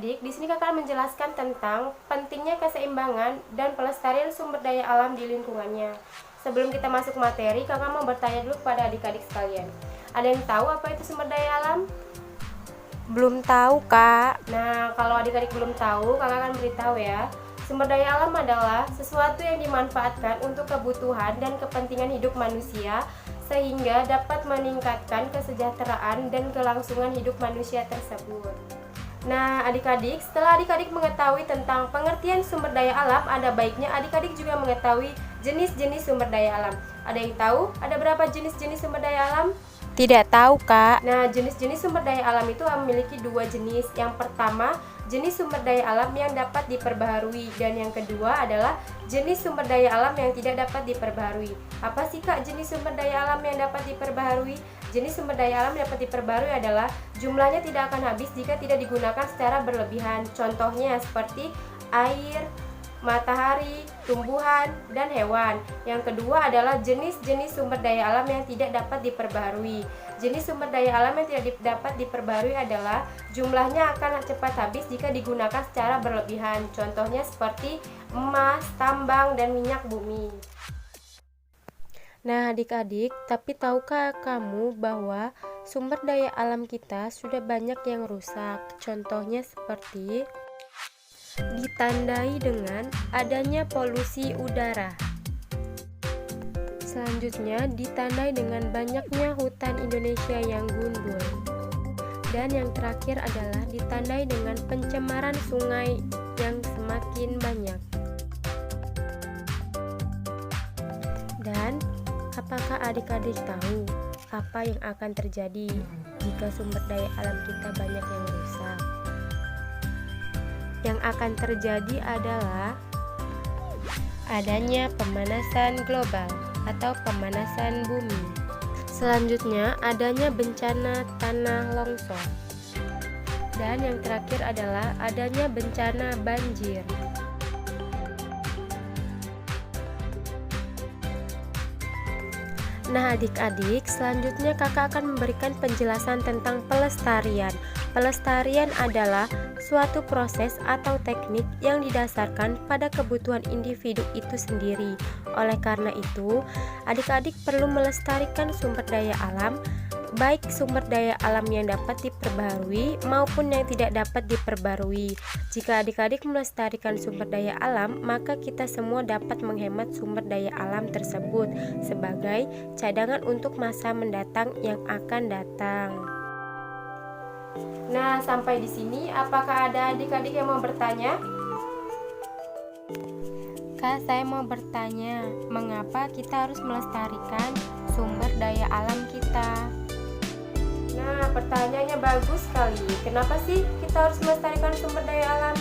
adik-adik, di sini kakak menjelaskan tentang pentingnya keseimbangan dan pelestarian sumber daya alam di lingkungannya. Sebelum kita masuk materi, kakak mau bertanya dulu kepada adik-adik sekalian. Ada yang tahu apa itu sumber daya alam? Belum tahu, Kak. Nah, kalau adik-adik belum tahu, kakak akan beritahu ya. Sumber daya alam adalah sesuatu yang dimanfaatkan untuk kebutuhan dan kepentingan hidup manusia sehingga dapat meningkatkan kesejahteraan dan kelangsungan hidup manusia tersebut. Nah, adik-adik, setelah adik-adik mengetahui tentang pengertian sumber daya alam, ada baiknya adik-adik juga mengetahui jenis-jenis sumber daya alam. Ada yang tahu ada berapa jenis-jenis sumber daya alam? Tidak tahu, Kak. Nah, jenis-jenis sumber daya alam itu memiliki dua jenis. Yang pertama, jenis sumber daya alam yang dapat diperbaharui, dan yang kedua adalah jenis sumber daya alam yang tidak dapat diperbaharui. Apa sih, Kak, jenis sumber daya alam yang dapat diperbaharui? Jenis sumber daya alam yang dapat diperbaharui adalah jumlahnya tidak akan habis jika tidak digunakan secara berlebihan. Contohnya seperti air, matahari, tumbuhan, dan hewan. Yang kedua adalah jenis-jenis sumber daya alam yang tidak dapat diperbaharui. Jenis sumber daya alam yang tidak dapat diperbaharui adalah jumlahnya akan cepat habis jika digunakan secara berlebihan. Contohnya seperti emas, tambang, dan minyak bumi. Nah, adik-adik, tapi tahukah kamu bahwa sumber daya alam kita sudah banyak yang rusak? Contohnya seperti ditandai dengan adanya polusi udara. Selanjutnya, ditandai dengan banyaknya hutan Indonesia yang gundul. Dan yang terakhir adalah ditandai dengan pencemaran sungai yang semakin banyak. Dan apakah adik-adik tahu apa yang akan terjadi jika sumber daya alam kita banyak yang rusak? Yang akan terjadi adalah adanya pemanasan global atau pemanasan bumi. Selanjutnya, adanya bencana tanah longsor. Dan yang terakhir adalah adanya bencana banjir. Nah, adik-adik, selanjutnya kakak akan memberikan penjelasan tentang pelestarian. Pelestarian adalah suatu proses atau teknik yang didasarkan pada kebutuhan individu itu sendiri. Oleh karena itu, adik-adik perlu melestarikan sumber daya alam, baik sumber daya alam yang dapat diperbarui maupun yang tidak dapat diperbarui. Jika adik-adik melestarikan sumber daya alam, maka kita semua dapat menghemat sumber daya alam tersebut sebagai cadangan untuk masa mendatang yang akan datang. Nah, sampai di sini apakah ada adik-adik yang mau bertanya? Kak, saya mau bertanya, mengapa kita harus melestarikan sumber daya alam kita? Nah, pertanyaannya bagus sekali. Kenapa sih kita harus melestarikan sumber daya alam?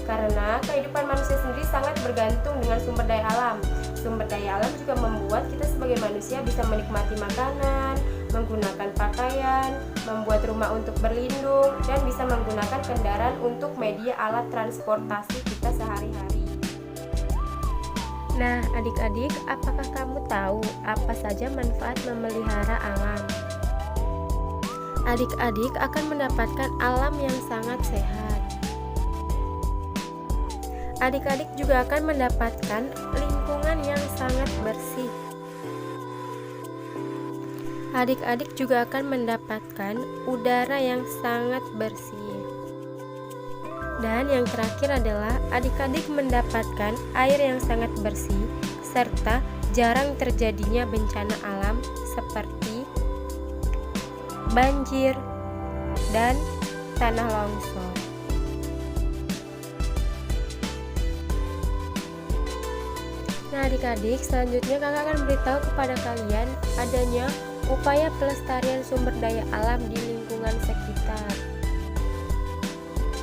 Karena kehidupan manusia sendiri sangat bergantung dengan sumber daya alam. Sumber daya alam juga membuat kita sebagai manusia bisa menikmati makanan, menggunakan pakaian, membuat rumah untuk berlindung, dan bisa menggunakan kendaraan untuk media alat transportasi kita sehari-hari. Nah, adik-adik, apakah kamu tahu apa saja manfaat memelihara alam? Adik-adik akan mendapatkan alam yang sangat sehat. Adik-adik juga akan mendapatkan lingkungan yang sangat bersih. Adik-adik juga akan mendapatkan udara yang sangat bersih. Dan yang terakhir adalah adik-adik mendapatkan air yang sangat bersih serta jarang terjadinya bencana alam seperti banjir dan tanah longsor. Nah, adik-adik, selanjutnya kakak akan beritahu kepada kalian adanya upaya pelestarian sumber daya alam di lingkungan sekitar.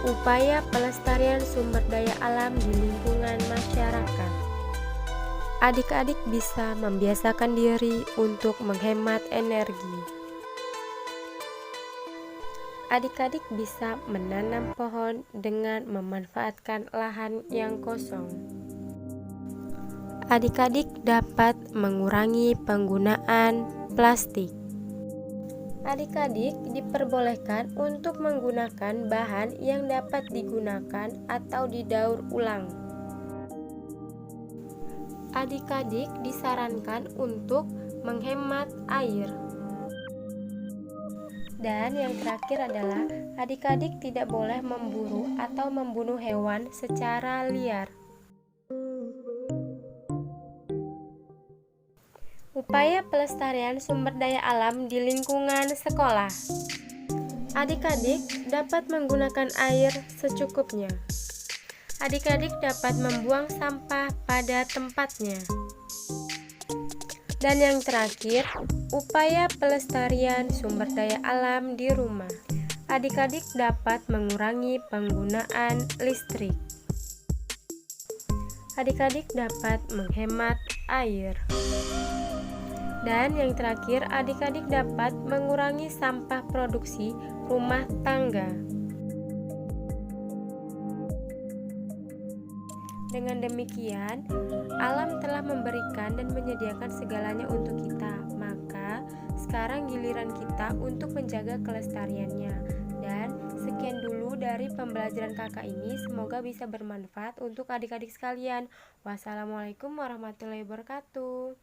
Upaya pelestarian sumber daya alam di lingkungan masyarakat. Adik-adik bisa membiasakan diri untuk menghemat energi. Adik-adik bisa menanam pohon dengan memanfaatkan lahan yang kosong. Adik-adik dapat mengurangi penggunaan plastik. Adik-adik diperbolehkan untuk menggunakan bahan yang dapat digunakan atau didaur ulang. Adik-adik disarankan untuk menghemat air. Dan yang terakhir adalah adik-adik tidak boleh memburu atau membunuh hewan secara liar. Upaya pelestarian sumber daya alam di lingkungan sekolah. Adik-adik dapat menggunakan air secukupnya. Adik-adik dapat membuang sampah pada tempatnya. Dan yang terakhir, upaya pelestarian sumber daya alam di rumah. Adik-adik dapat mengurangi penggunaan listrik. Adik-adik dapat menghemat air. Dan yang terakhir, adik-adik dapat mengurangi sampah produksi rumah tangga. Dengan demikian, alam telah memberikan dan menyediakan segalanya untuk kita. Maka, sekarang giliran kita untuk menjaga kelestariannya. Dan sekian dulu dari pembelajaran kakak ini. Semoga bisa bermanfaat untuk adik-adik sekalian. Wassalamualaikum warahmatullahi wabarakatuh.